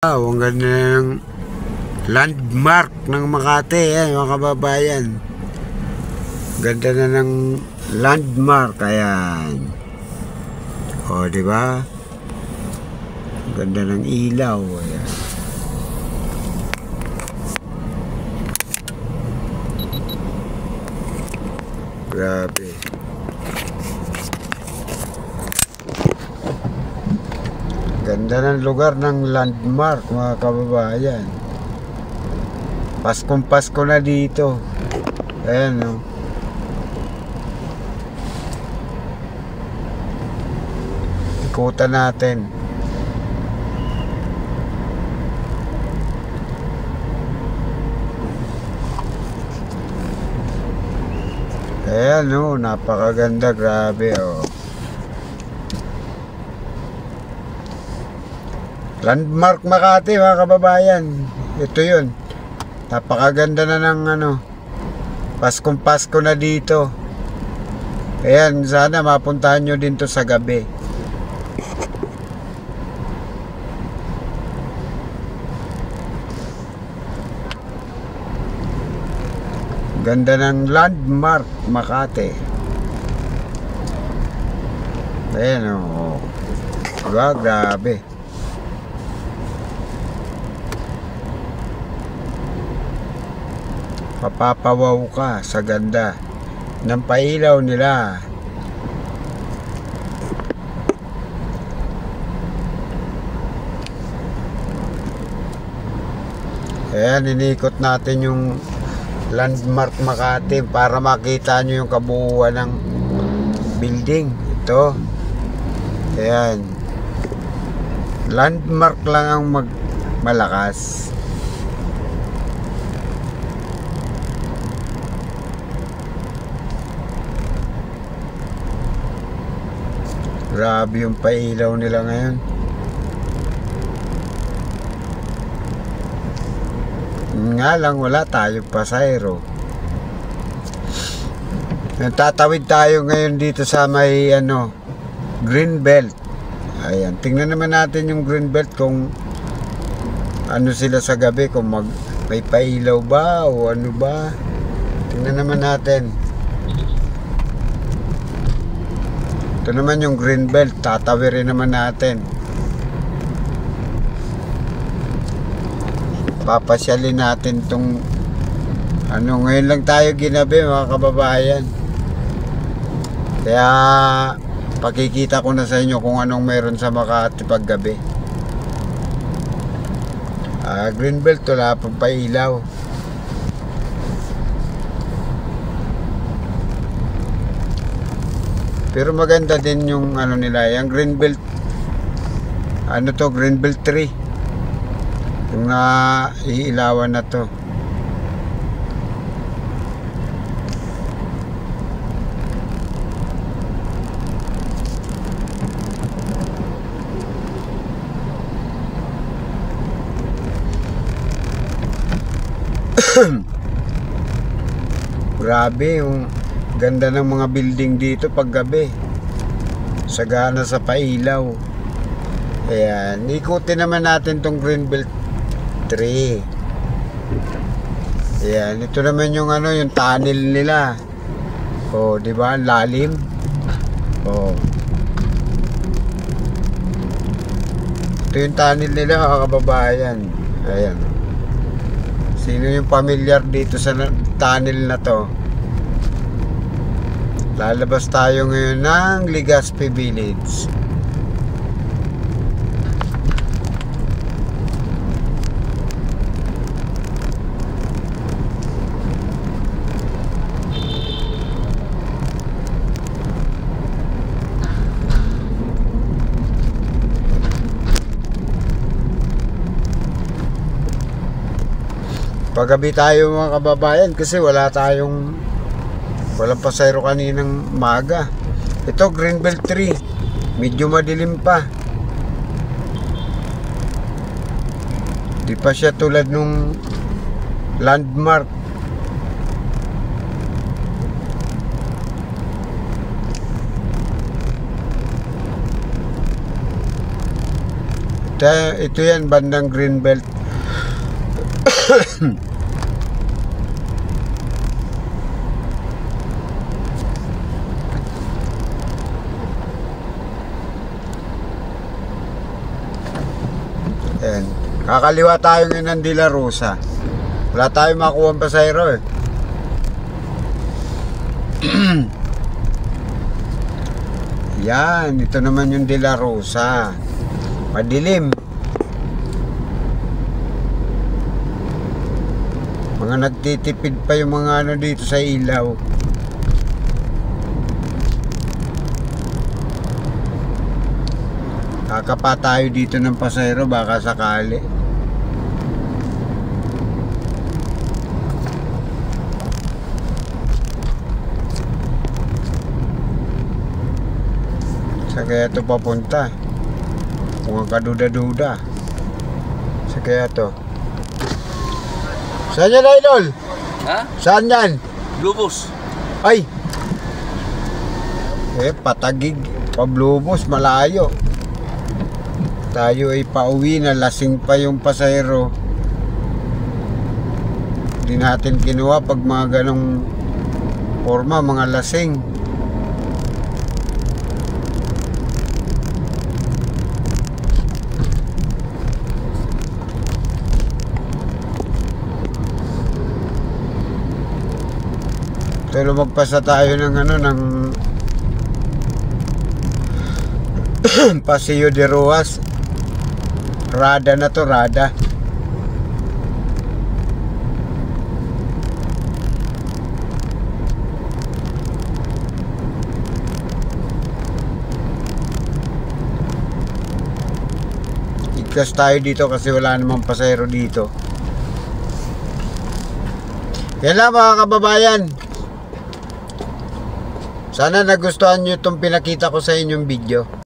Ang ganda ng landmark ng Makati, mga kababayan. Ganda na ng landmark, ayan. O, di ba? Ganda ng ilaw, ayan. Grabe. Ganda ng lugar ng landmark, mga kababayan. Paskong Pasko na dito. Ayan, no. Ikutan natin. Ayan, no. Napakaganda, grabe, oh. Landmark Makati, mga kababayan. Ito yun. Napakaganda na ng Paskong Pasko na dito. Ayan, sana mapuntahan nyo din to sa gabi. Ganda ng landmark Makati. Ayan, oh. Diba? Grabe. Mapapawaw ka sa ganda ng pailaw nila. Ayan, inikot natin yung landmark Makati para makita nyo yung kabuuan ng building. Ito. Ayan. Landmark lang ang malakas. Grabe yung pailaw nila ngayon. Nga lang, wala tayong pasahero. Tatawid tayo ngayon dito sa may green belt. Ayan, tingnan naman natin yung green belt kung ano sila sa gabi, kung may pailaw ba o ano ba. Tingnan naman natin. Ito naman yung green belt, tatawirin naman natin. Papasyalin natin tong ngayon lang tayo ginabi, mga kababayan. Kaya pakikita ko na sa inyo kung anong meron sa Makati paggabi. Green belt, wala pang pailaw. Pero maganda din yung nila, yung green belt. Green belt 3. Yung iilawan na to. Grabe yung ganda ng mga building dito pag gabi. Sagana sa pailaw. Ayan, ikutin naman natin tong green belt 3. Ayan, ito naman yung yung tunnel nila. Oh, di ba? Lalim. Oh. Ito yung tunnel nila, mga kababayan. Ayan. Sino yung familiar dito sa tunnel na to? Lalabas tayo ngayon ng Legazpi Village. Paggabi tayo, mga kababayan, kasi walang pasahero kaninang maga. Ito green belt 3, medyo madilim pa. Di pa siya tulad nung landmark. Ito Ito yan, bandang Greenbelt. Ayan. Kakaliwa tayo ng De La Rosa. Wala tayong makuha ang pasahero eh. Yan, ito naman yung De La Rosa. Madilim. Mga nagtitipid pa yung mga ano dito sa ilaw. Kakapa tayo dito ng pasahero baka sakali. Sa kaya ito papunta? Kung ang kaduda-duda. Sa kaya ito. Saan yan, Idol? Ha? Saan yan? Lubos. Ay! Patagig. Pablubos, malayo. Tayo ay pauwi na, lasing pa yung pasahero. Hindi natin kinuha pag mga ganong forma, mga lasing. So lumagpas na tayo ng ano, ng Paseo de Ruas. Rada na to, Rada. Igkas tayo dito kasi wala namang pasahero dito. Yan lang mga kababayan. Sana nagustuhan nyo itong pinakita ko sa inyong video.